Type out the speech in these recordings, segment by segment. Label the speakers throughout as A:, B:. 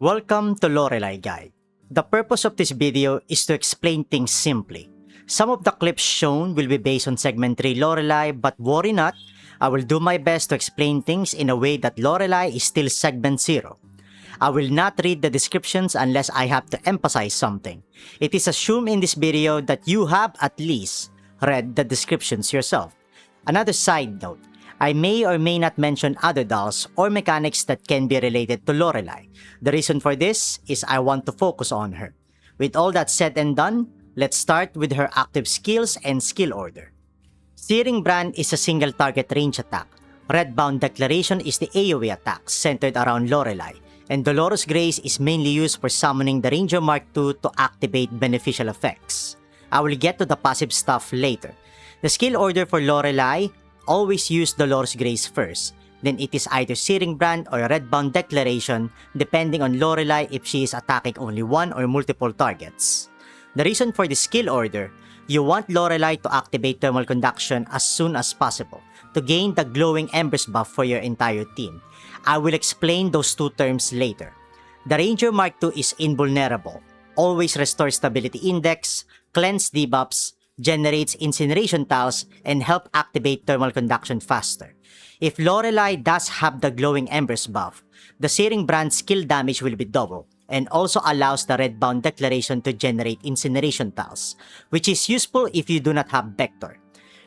A: Welcome to Loreley Guide. The purpose of this video is to explain things simply. Some of the clips shown will be based on segment 3 Loreley, but worry not, I will do my best to explain things in a way that Loreley is still segment 0. I will not read the descriptions unless I have to emphasize something. It is assumed in this video that you have at least read the descriptions yourself. Another side note, I may or may not mention other dolls or mechanics that can be related to Loreley. The reason for this is I want to focus on her. With all that said and done, let's start with her active skills and skill order. Searing Brand is a single target range attack. Redbound Declaration is the AoE attack centered around Loreley, and Dolorous Grace is mainly used for summoning the Ranger Mark II to activate beneficial effects. I will get to the passive stuff later. The skill order for Loreley, always use Dolorous Grace first, then it is either Searing Brand or Redbound Declaration depending on Loreley if she is attacking only one or multiple targets. The reason for the skill order, you want Loreley to activate Thermal Conduction as soon as possible to gain the glowing Embers buff for your entire team. I will explain those two terms later. The Ranger Mark II is invulnerable, always restores stability index, cleanse debuffs, generates incineration tiles, and help activate thermal conduction faster. If Loreley does have the glowing Embers buff, the Searing Brand skill damage will be double, and also allows the Redbound Declaration to generate incineration tiles, which is useful if you do not have Vector.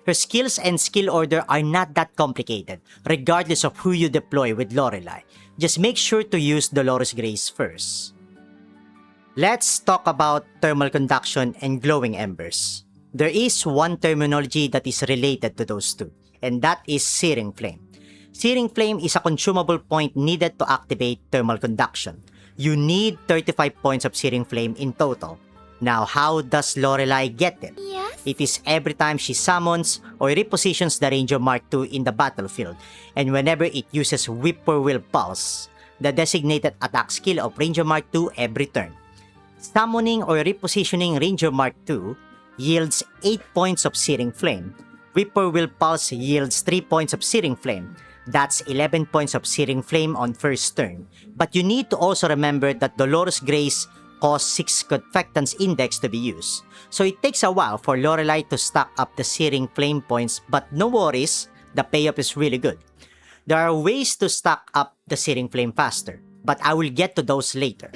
A: Her skills and skill order are not that complicated, regardless of who you deploy with Loreley. Just make sure to use Dolorous Grace first. Let's talk about Thermal Conduction and Glowing Embers. There is one terminology that is related to those two, and that is Searing Flame. Searing Flame is a consumable point needed to activate Thermal Conduction. You need 35 points of Searing Flame in total. Now, how does Loreley get it?
B: Yes?
A: It is every time she summons or repositions the Ranger Mark II in the battlefield, and whenever it uses Whippoorwill Pulse, the designated attack skill of Ranger Mark II every turn. Summoning or repositioning Ranger Mark II yields 8 points of Searing Flame. Whippoorwill Pulse yields 3 points of Searing Flame. That's 11 points of Searing Flame on first turn. But you need to also remember that Dolorous Grace costs 6 Confectance Index to be used. So it takes a while for Loreley to stack up the Searing Flame points, but no worries, the payoff is really good. There are ways to stack up the Searing Flame faster, but I will get to those later.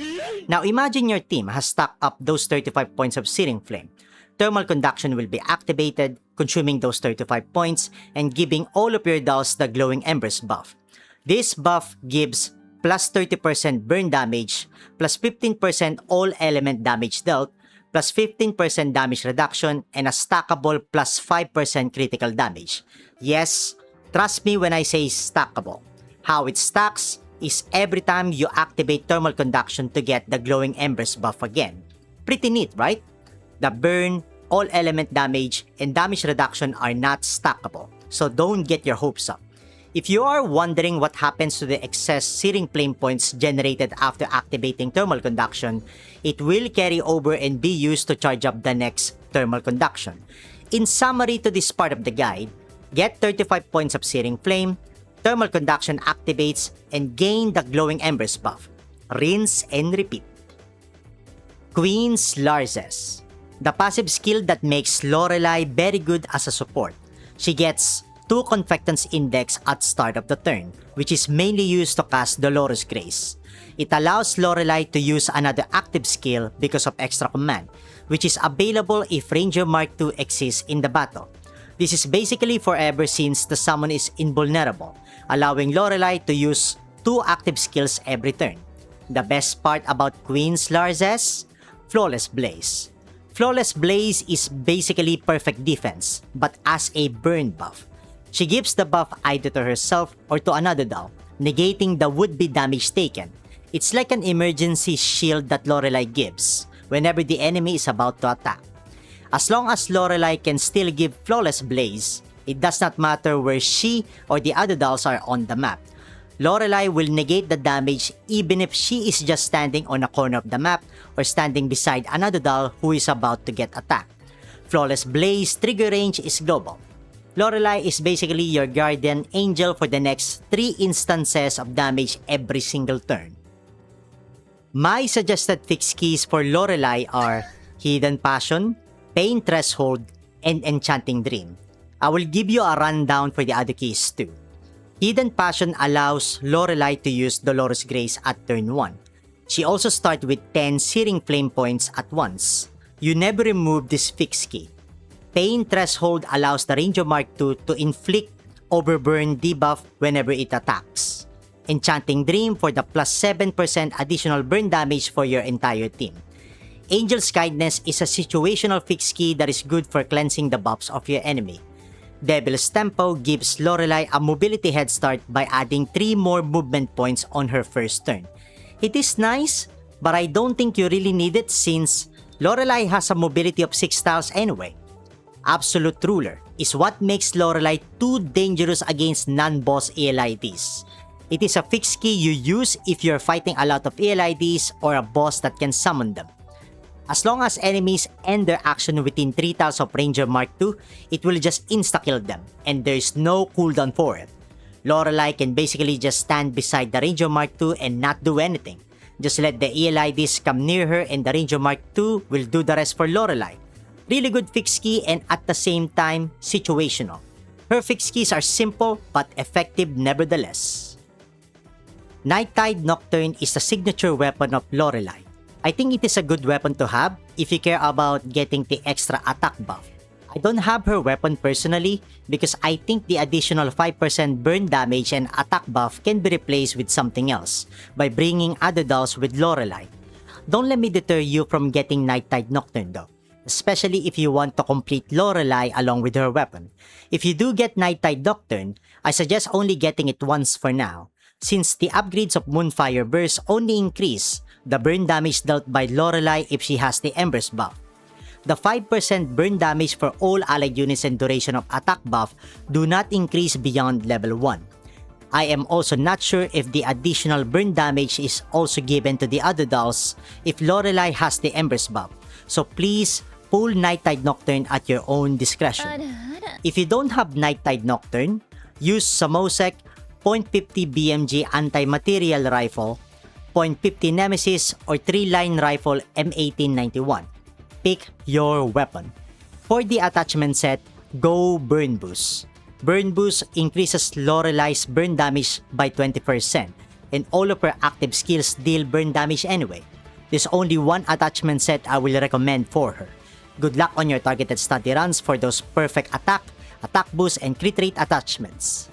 A: Now imagine your team has stacked up those 35 points of Searing Flame. Thermal Conduction will be activated, consuming those 35 points and giving all of your dolls the Glowing Embers buff. This buff gives plus 30% burn damage, plus 15% all element damage dealt, plus 15% damage reduction, and a stackable plus 5% critical damage. Yes, trust me when I say stackable. How it stacks is every time you activate Thermal Conduction to get the Glowing Embers buff again. Pretty neat, right? The burn, all element damage, and damage reduction are not stackable, so don't get your hopes up. If you are wondering what happens to the excess Searing Flame points generated after activating Thermal Conduction, it will carry over and be used to charge up the next Thermal Conduction. In summary to this part of the guide, get 35 points of Searing Flame, Thermal Conduction activates, and gain the Glowing Embers buff. Rinse and repeat. Queen's Largesse. The passive skill that makes Loreley very good as a support. She gets 2 Confectance Index at start of the turn, which is mainly used to cast Dolorous Grace. It allows Loreley to use another active skill because of extra command, which is available if Ranger Mark II exists in the battle. This is basically forever since the summon is invulnerable, allowing Loreley to use 2 active skills every turn. The best part about Queen's Largesse? Flawless Blaze. Flawless Blaze is basically perfect defense, but as a burn buff. She gives the buff either to herself or to another doll, negating the would-be damage taken. It's like an emergency shield that Loreley gives whenever the enemy is about to attack. As long as Loreley can still give Flawless Blaze, it does not matter where she or the other dolls are on the map. Loreley will negate the damage even if she is just standing on a corner of the map or standing beside another doll who is about to get attacked. Flawless Blaze trigger range is global. Loreley is basically your guardian angel for the next 3 instances of damage every single turn. My suggested fix keys for Loreley are Hidden Passion, Pain Threshold, and Enchanting Dream. I will give you a rundown for the other keys too. Hidden Passion allows Loreley to use Dolorous Grace at turn 1. She also starts with 10 Searing Flame points at once. You never remove this fix key. Pain Threshold allows the Ranger Mark II to inflict Overburn debuff whenever it attacks. Enchanting Dream for the plus 7% additional burn damage for your entire team. Angel's Kindness is a situational fix key that is good for cleansing the buffs of your enemy. Devil's Tempo gives Loreley a mobility head start by adding 3 more movement points on her first turn. It is nice, but I don't think you really need it since Loreley has a mobility of 6 tiles anyway. Absolute Ruler is what makes Loreley too dangerous against non-boss ELIDs. It is a fixed key you use if you're fighting a lot of ELIDs or a boss that can summon them. As long as enemies end their action within 3 tiles of Ranger Mark II, it will just insta-kill them, and there's no cooldown for it. Loreley can basically just stand beside the Ranger Mark II and not do anything. Just let the ELIDs come near her and the Ranger Mark II will do the rest for Loreley. Really good fix key and at the same time, situational. Her fix keys are simple but effective nevertheless. Nighttide Nocturne is the signature weapon of Loreley. I think it is a good weapon to have if you care about getting the extra attack buff. I don't have her weapon personally because I think the additional 5% burn damage and attack buff can be replaced with something else by bringing other dolls with Loreley. Don't let me deter you from getting Nighttide Nocturne though, especially if you want to complete Loreley along with her weapon. If you do get Nighttide Nocturne, I suggest only getting it once for now, since the upgrades of Moonfire Burst only increase the burn damage dealt by Loreley if she has the Embers buff. The 5% burn damage for all allied units and duration of attack buff do not increase beyond level 1. I am also not sure if the additional burn damage is also given to the other dolls if Loreley has the Embers buff, so please pull Nighttide Nocturne at your own discretion. If you don't have Nighttide Nocturne, use Samosek .50 BMG Anti-Material Rifle, .50 Nemesis, or 3-line rifle M1891. Pick your weapon. For the attachment set, go Burn Boost. Burn Boost increases Loreley's burn damage by 20%, and all of her active skills deal burn damage anyway. There's only one attachment set I will recommend for her. Good luck on your targeted study runs for those perfect attack boost, and crit rate attachments.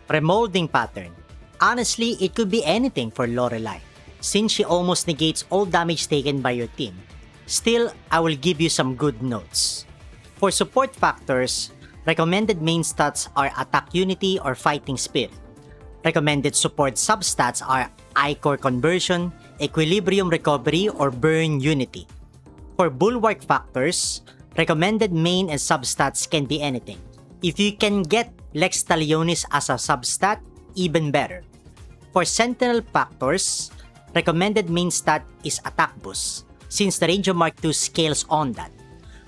A: Remoulding Pattern. Honestly, it could be anything for Loreley, since she almost negates all damage taken by your team. Still, I will give you some good notes. For support factors, recommended main stats are Attack Unity or Fighting Spirit. Recommended support substats are Ichor Conversion, Equilibrium Recovery, or Burn Unity. For bulwark factors, recommended main and substats can be anything. If you can get Lex Talionis as a substat, even better. For sentinel factors, recommended main stat is Attack Boost, since the Ranger Mark II scales on that.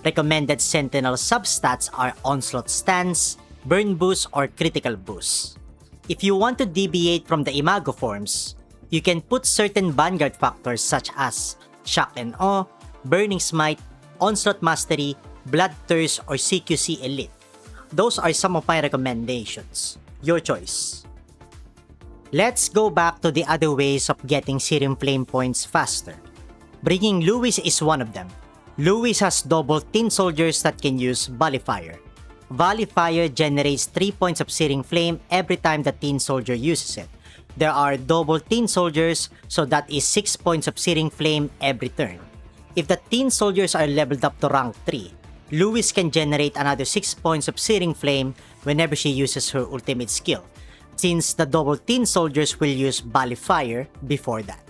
A: Recommended sentinel substats are Onslaught Stance, Burn Boost, or Critical Boost. If you want to deviate from the Imago forms, you can put certain Vanguard factors such as Shock and Awe, Burning Smite, Onslaught Mastery, Bloodthirst, or CQC Elite. Those are some of my recommendations. Your choice. Let's go back to the other ways of getting Searing Flame points faster. Bringing Lewis is one of them. Lewis has double Tin Soldiers that can use Volley Fire. Volley Fire generates 3 points of Searing Flame every time the Tin Soldier uses it. There are double Tin Soldiers, so that is 6 points of Searing Flame every turn. If the Tin Soldiers are leveled up to rank 3, Lewis can generate another 6 points of Searing Flame whenever she uses her ultimate skill, since the double Tin Soldiers will use Volley Fire before that.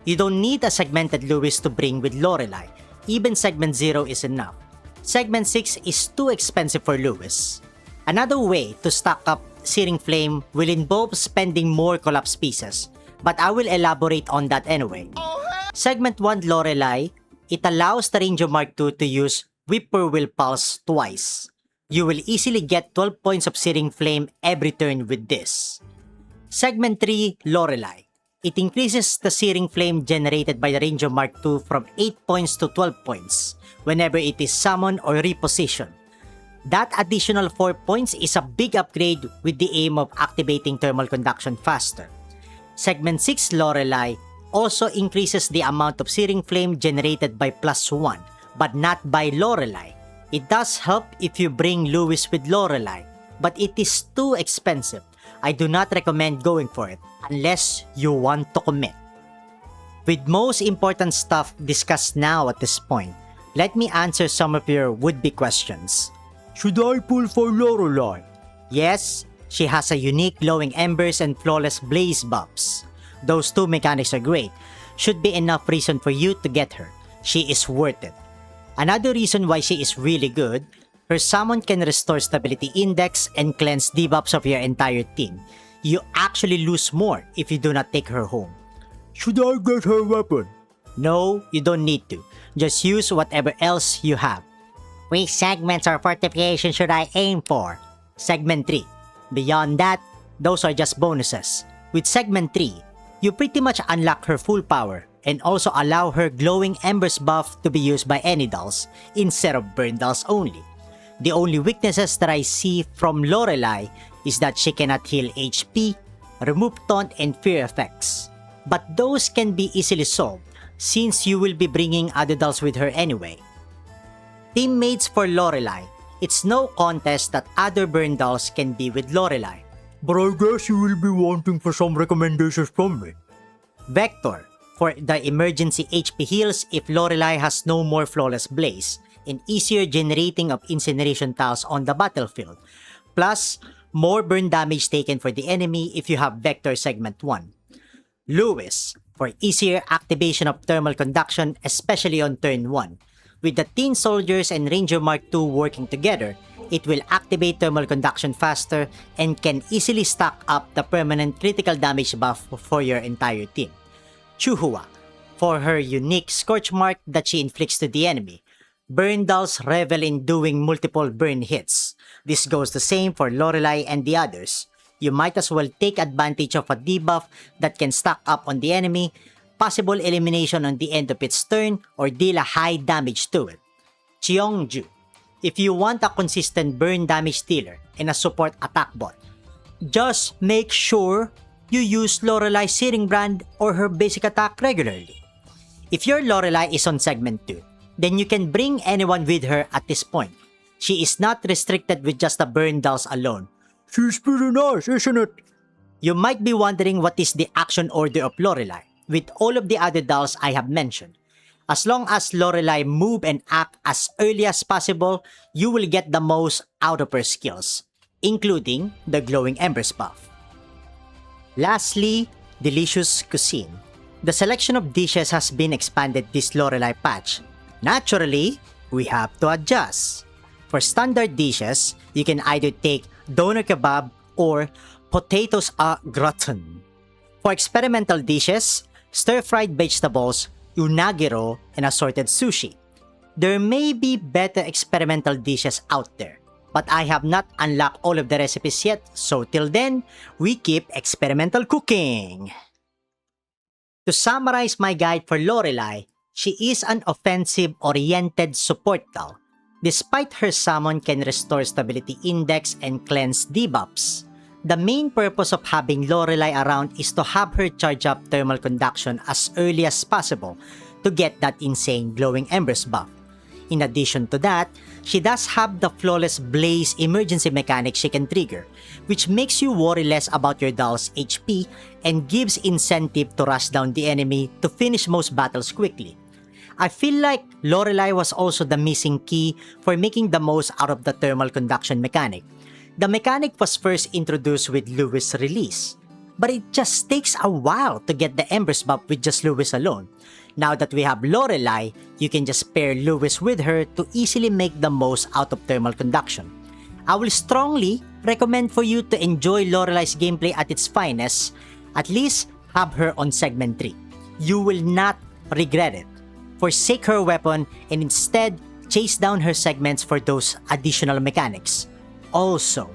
A: You don't need a segmented Lewis to bring with Loreley. Even segment 0 is enough. Segment 6 is too expensive for Lewis. Another way to stack up Searing Flame will involve spending more collapse pieces, but I will elaborate on that anyway. Segment 1 Loreley, it allows the Ranger Mark II to use Whippoorwill Pulse twice. You will easily get 12 points of Searing Flame every turn with this. Segment 3 Loreley. It increases the Searing Flame generated by the Ranger Mark II from 8 points to 12 points whenever it is summoned or repositioned. That additional 4 points is a big upgrade with the aim of activating Thermal Conduction faster. Segment 6 Loreley also increases the amount of Searing Flame generated by +1, but not by Loreley. It does help if you bring Lewis with Loreley, but it is too expensive. I do not recommend going for it unless you want to commit. With most important stuff discussed now at this point, let me answer some of your would-be questions. Should I pull for Loreley? Yes, she has a unique glowing embers and flawless blaze buffs. Those two mechanics are great. Should be enough reason for you to get her. She is worth it. Another reason why she is really good, her summon can restore stability index and cleanse debuffs of your entire team. You actually lose more if you do not take her home. Should I get her weapon? No, you don't need to. Just use whatever else you have. Which segments or fortification should I aim for? Segment 3. Beyond that, those are just bonuses. With Segment 3, you pretty much unlock her full power and also allow her glowing embers buff to be used by any dolls instead of burn dolls only. The only weaknesses that I see from Loreley is that she cannot heal HP, remove taunt and fear effects. But those can be easily solved since you will be bringing other dolls with her anyway. Teammates for Loreley, it's no contest that other burn dolls can be with Loreley. But I guess you will be wanting for some recommendations from me. Vector, for the emergency HP heals if Loreley has no more flawless blaze and easier generating of incineration tiles on the battlefield. Plus, more burn damage taken for the enemy if you have Vector Segment 1. Lewis, for easier activation of thermal conduction especially on turn 1. With the Teen Soldiers and Ranger Mark II working together, it will activate thermal conduction faster and can easily stack up the permanent critical damage buff for your entire team. Chuhua, for her unique scorch mark that she inflicts to the enemy. Burn dolls revel in doing multiple burn hits. This goes the same for Loreley and the others. You might as well take advantage of a debuff that can stack up on the enemy, possible elimination on the end of its turn, or deal a high damage to it. Cheongju, if you want a consistent burn damage dealer and a support attack bot, just make sure you use Loreley's Searing brand or her basic attack regularly. If your Loreley is on Segment 2, then you can bring anyone with her at this point. She is not restricted with just the burn dolls alone. She's pretty nice, isn't it? You might be wondering what is the action order of Loreley with all of the other dolls I have mentioned. As long as Loreley move and act as early as possible, you will get the most out of her skills, including the glowing embers buff. Lastly, delicious cuisine. The selection of dishes has been expanded this Loreley patch. Naturally, we have to adjust. For standard dishes, you can either take doner kebab or potatoes au gratin. For experimental dishes, stir-fried vegetables, unagiro, and assorted sushi. There may be better experimental dishes out there, but I have not unlocked all of the recipes yet, so till then, we keep experimental cooking. To summarize my guide for Loreley, she is an offensive-oriented support doll. Despite her summon can restore stability index and cleanse debuffs, the main purpose of having Loreley around is to have her charge up thermal conduction as early as possible to get that insane glowing embers buff. In addition to that, she does have the flawless blaze emergency mechanic she can trigger, which makes you worry less about your doll's HP and gives incentive to rush down the enemy to finish most battles quickly. I feel like Loreley was also the missing key for making the most out of the thermal conduction mechanic. The mechanic was first introduced with Lewis' release, but it just takes a while to get the embers buff with just Lewis alone. Now that we have Loreley, you can just pair Lewis with her to easily make the most out of thermal conduction. I will strongly recommend for you to enjoy Loreley's gameplay at its finest, at least have her on Segment 3. You will not regret it. Forsake her weapon and instead chase down her segments for those additional mechanics. Also,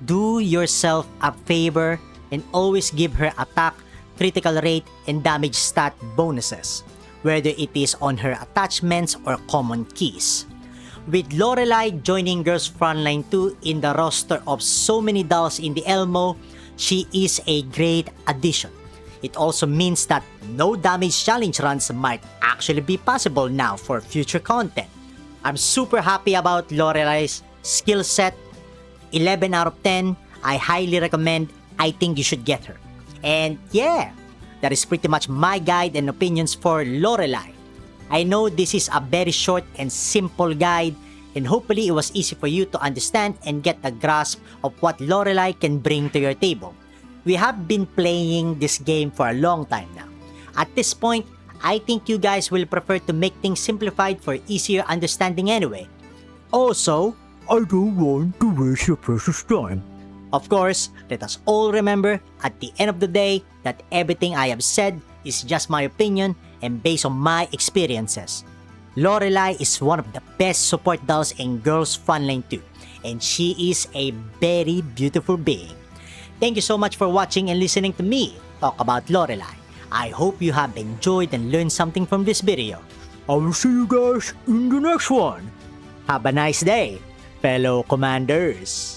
A: do yourself a favor and always give her attack critical rate and damage stat bonuses, whether it is on her attachments or common keys. With Loreley joining Girls Frontline 2 in the roster of so many dolls in the Elmo, she is a great addition. It also means that no damage challenge runs might actually be possible now for future content. I'm super happy about Loreley's skill set. 11 out of 10. I highly recommend. I think you should get her. And yeah, that is pretty much my guide and opinions for Loreley. I know this is a very short and simple guide, and hopefully it was easy for you to understand and get a grasp of what Loreley can bring to your table. We have been playing this game for a long time now. At this point, I think you guys will prefer to make things simplified for easier understanding anyway. Also, I don't want to waste your precious time. Of course, let us all remember at the end of the day that everything I have said is just my opinion and based on my experiences. Loreley is one of the best support dolls in Girls Frontline 2, and she is a very beautiful being. Thank you so much for watching and listening to me talk about Loreley. I hope you have enjoyed and learned something from this video. I will see you guys in the next one. Have a nice day, fellow commanders.